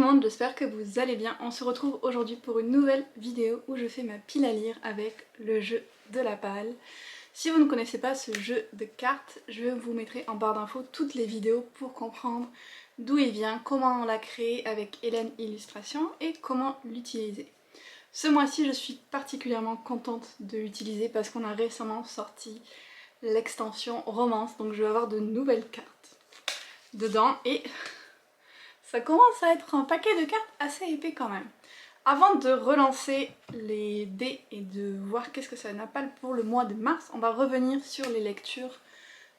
tout le monde, j'espère que vous allez bien. On se retrouve aujourd'hui pour une nouvelle vidéo où je fais ma pile à lire avec le jeu de la palle. Si vous ne connaissez pas ce jeu de cartes, je vous mettrai en barre d'infos toutes les vidéos pour comprendre d'où il vient, comment on l'a créé avec Hélène Illustration et comment l'utiliser. Ce mois-ci, je suis particulièrement contente de l'utiliser parce qu'on a récemment sorti l'extension romance, donc je vais avoir de nouvelles cartes dedans et ça commence à être un paquet de cartes assez épais quand même. Avant de relancer les dés et de voir qu'est-ce que ça n'appelle pour le mois de mars, on va revenir sur les lectures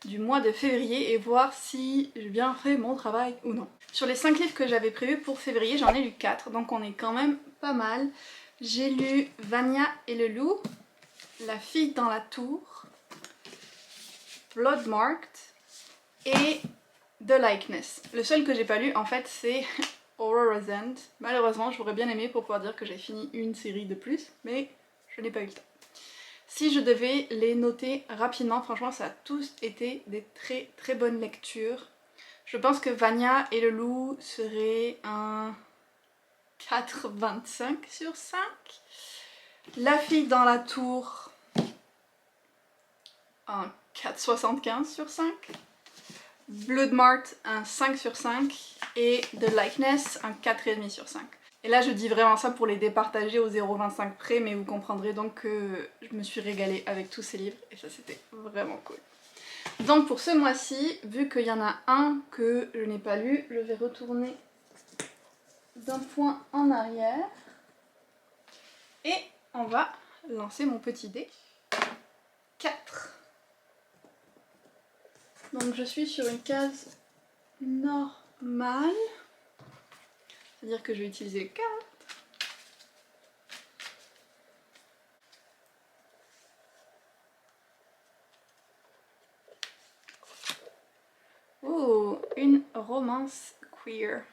du mois de février et voir si j'ai bien fait mon travail ou non. Sur les 5 livres que j'avais prévus pour février, j'en ai lu 4, donc on est quand même pas mal. J'ai lu Vanya et le loup, La fille dans la tour, Bloodmarked et The Likeness. Le seul que j'ai pas lu en fait c'est Aurora's End. Malheureusement j'aurais bien aimé pour pouvoir dire que j'ai fini une série de plus, mais je n'ai pas eu le temps. Si je devais les noter rapidement, franchement ça a tous été des très bonnes lectures. Je pense que Vanya et le loup serait un 4,25 sur 5. La fille dans la tour, un 4,75 sur 5. Bloodmarked, un 5 sur 5. Et The Likeness, un 4,5 sur 5. Et là je dis vraiment ça pour les départager au 0,25 près, mais vous comprendrez donc que je me suis régalée avec tous ces livres et ça c'était vraiment cool. Donc pour ce mois-ci, vu qu'il y en a un que je n'ai pas lu, je vais retourner d'un point en arrière et on va lancer mon petit dé. 4. Donc je suis sur une case normale, c'est-à-dire que je vais utiliser les cartes. Oh, une romance queer.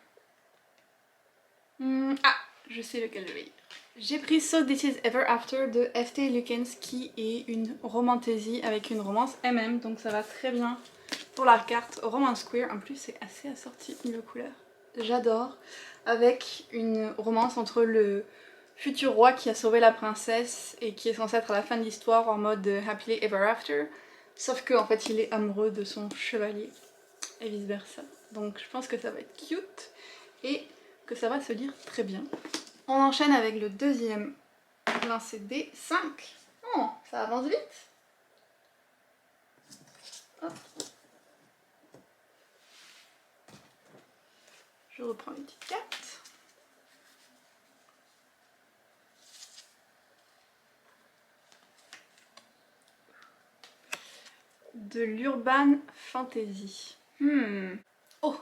Ah, je sais lequel je vais lire. J'ai pris So This Is Ever After de F.T. Lukens qui est une romantaisie avec une romance MM, donc ça va très bien pour la carte romance queer. En plus c'est assez assorti niveau couleur. J'adore. Avec une romance entre le futur roi qui a sauvé la princesse et qui est censé être à la fin de l'histoire en mode Happily Ever After. Sauf qu'en fait il est amoureux de son chevalier et vice versa. Donc je pense que ça va être cute et que ça va se lire très bien. On enchaîne avec le deuxième lancer des 5. Oh, ça avance vite. Hop. Je reprends les petites cartes. De l'urban fantasy. Oh,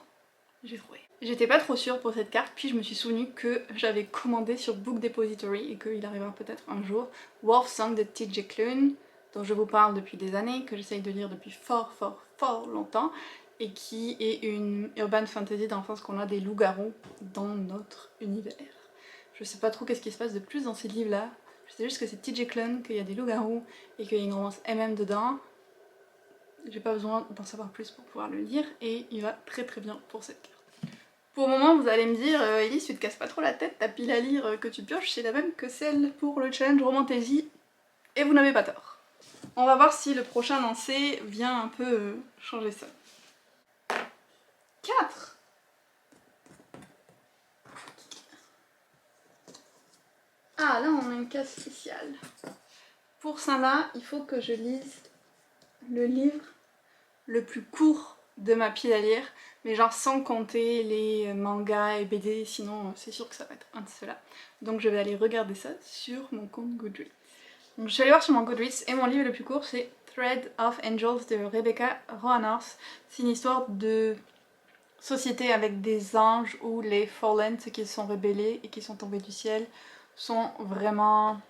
j'ai trouvé. J'étais pas trop sûre pour cette carte, puis je me suis souvenu que j'avais commandé sur Book Depository et qu'il arrivera peut-être un jour Wolf Song de T.J. Klune, dont je vous parle depuis des années, que j'essaye de lire depuis fort longtemps, et qui est une urban fantasy dans le sens qu'on a des loups-garous dans notre univers. Je sais pas trop qu'est-ce qui se passe de plus dans ces livres-là, je sais juste que c'est T.J. Klune, qu'il y a des loups-garous et qu'il y a une romance MM dedans. J'ai pas besoin d'en savoir plus pour pouvoir le lire et il va très bien pour cette carte. Pour le moment vous allez me dire Elise tu te casses pas trop la tête, ta pile à lire que tu pioches c'est la même que celle pour le challenge Romantaisie et vous n'avez pas tort. On va voir si le prochain lancer vient un peu changer ça. 4. Ah là on a une case spéciale. Pour ça là il faut que je lise le livre le plus court de ma pile à lire, mais genre sans compter les mangas et BD, sinon c'est sûr que ça va être un de ceux-là. Donc je vais aller regarder ça sur mon compte Goodreads. Donc je suis allée voir sur mon Goodreads et mon livre le plus court c'est Thread of Angels de Rebecca Roanors. C'est une histoire de société avec des anges où les Fallen, ceux qui se sont rebellés et qui sont tombés du ciel, sont vraiment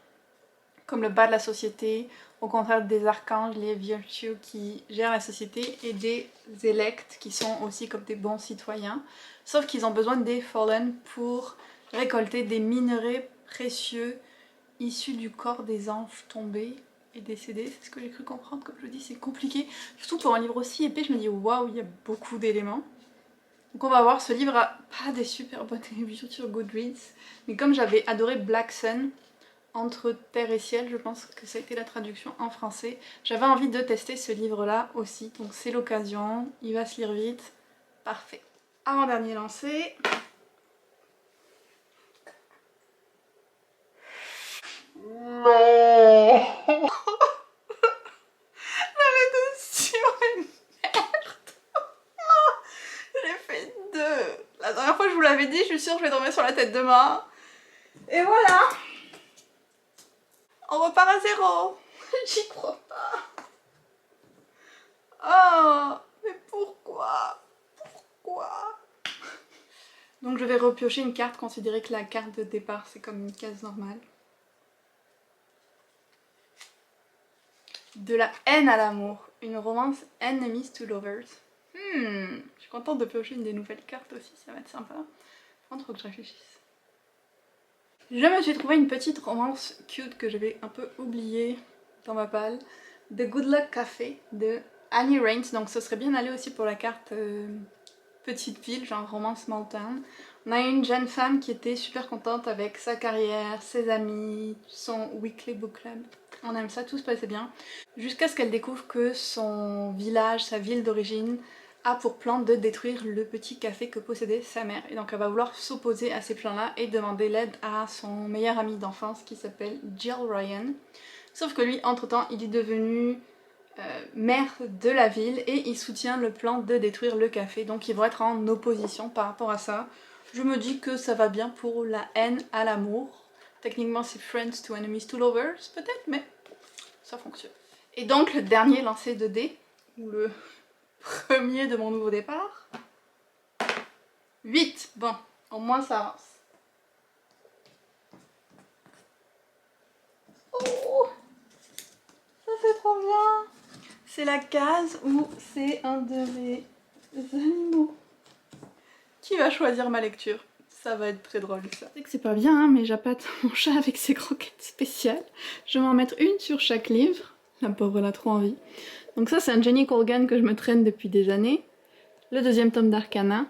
comme le bas de la société, au contraire des archanges, les virtues qui gèrent la société, et des élects qui sont aussi comme des bons citoyens, sauf qu'ils ont besoin des Fallen pour récolter des minerais précieux issus du corps des anges tombés et décédés, c'est ce que j'ai cru comprendre. Comme je dis, c'est compliqué, surtout pour un livre aussi épais, je me dis waouh, il y a beaucoup d'éléments. Donc on va voir, ce livre a pas des super bonnes reviews sur Goodreads, mais comme j'avais adoré Black Sun, Entre terre et ciel, je pense que ça a été la traduction en français, j'avais envie de tester ce livre-là aussi, donc c'est l'occasion, il va se lire vite, parfait. Avant-dernier lancé. Non. La rédaction est merde. J'ai fait 2. La dernière fois je vous l'avais dit, je suis sûre que je vais tomber sur la tête demain. Et voilà. On repart à 0. J'y crois pas. Oh, mais pourquoi? Pourquoi? Donc je vais repiocher une carte, considérer que la carte de départ c'est comme une case normale. De la haine à l'amour, une romance enemies to lovers. Je suis contente de piocher une des nouvelles cartes aussi, ça va être sympa. Par contre, faut que je réfléchisse. Je me suis trouvé une petite romance cute que je vais un peu oublier dans ma palle. The Good Luck Café de Annie Raines, donc ce serait bien aller aussi pour la carte petite ville, genre romance small town. On a une jeune femme qui était super contente avec sa carrière, ses amis, son weekly book club. On aime ça, tout se passait bien. Jusqu'à ce qu'elle découvre que son village, sa ville d'origine, a pour plan de détruire le petit café que possédait sa mère. Et donc elle va vouloir s'opposer à ces plans-là et demander l'aide à son meilleur ami d'enfance qui s'appelle Jill Ryan. Sauf que lui, entre-temps, il est devenu maire de la ville et il soutient le plan de détruire le café. Donc ils vont être en opposition par rapport à ça. Je me dis que ça va bien pour la haine à l'amour. Techniquement c'est Friends to Enemies to Lovers peut-être, mais ça fonctionne. Et donc le dernier lancé de dés, ou le premier de mon nouveau départ. 8, bon, au moins ça avance. Oh, ça c'est trop bien. C'est la case où c'est un de mes animaux qui va choisir ma lecture. Ça va être très drôle ça. Je sais que c'est pas bien, hein, mais j'appâte mon chat avec ses croquettes spéciales. Je vais en mettre une sur chaque livre. La pauvre, elle a trop envie. Donc ça, c'est un Jenny Colgan que je me traîne depuis des années. Le deuxième tome d'Arcana.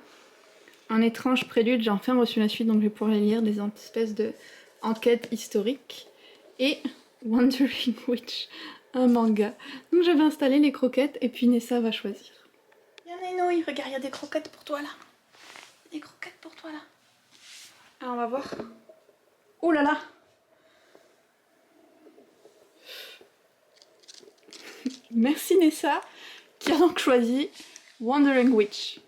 Un étrange prélude, j'ai enfin reçu la suite, donc je vais pouvoir les lire, des espèces de enquêtes historiques. Et Wandering Witch, un manga. Donc je vais installer les croquettes et puis Nessa va choisir. Yann, regarde, il y a des croquettes pour toi là. Des croquettes pour toi là. Alors on va voir. Oh là là. Merci Nessa, qui a donc choisi Wandering Witch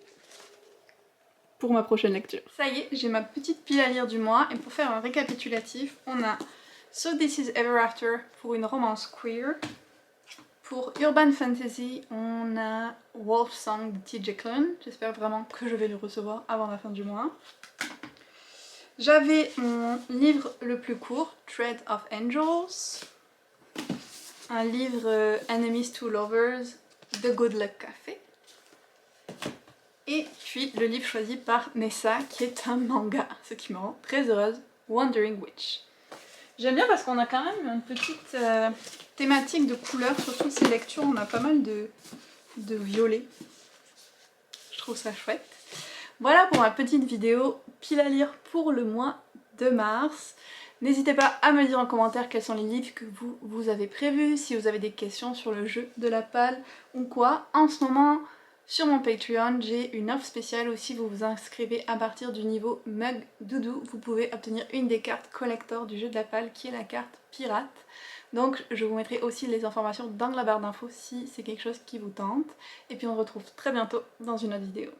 pour ma prochaine lecture. Ça y est, j'ai ma petite pile à lire du mois, et pour faire un récapitulatif, on a So This Is Ever After pour une romance queer. Pour Urban Fantasy, on a Wolf Song de T.J. Klune. J'espère vraiment que je vais le recevoir avant la fin du mois. J'avais mon livre le plus court, Thread of Angels. Un livre Enemies to Lovers, The Good Luck Café. Et puis le livre choisi par Nessa, qui est un manga, ce qui me rend très heureuse, Wandering Witch. J'aime bien parce qu'on a quand même une petite thématique de couleurs sur toutes ces lectures, on a pas mal de violets. Je trouve ça chouette. Voilà pour ma petite vidéo pile à lire pour le mois de mars. N'hésitez pas à me dire en commentaire quels sont les livres que vous avez prévus, si vous avez des questions sur le jeu de la palle ou quoi. En ce moment, sur mon Patreon, j'ai une offre spéciale où si vous vous inscrivez à partir du niveau Mug Doudou, vous pouvez obtenir une des cartes collector du jeu de la palle qui est la carte pirate. Donc je vous mettrai aussi les informations dans la barre d'infos si c'est quelque chose qui vous tente. Et puis on se retrouve très bientôt dans une autre vidéo.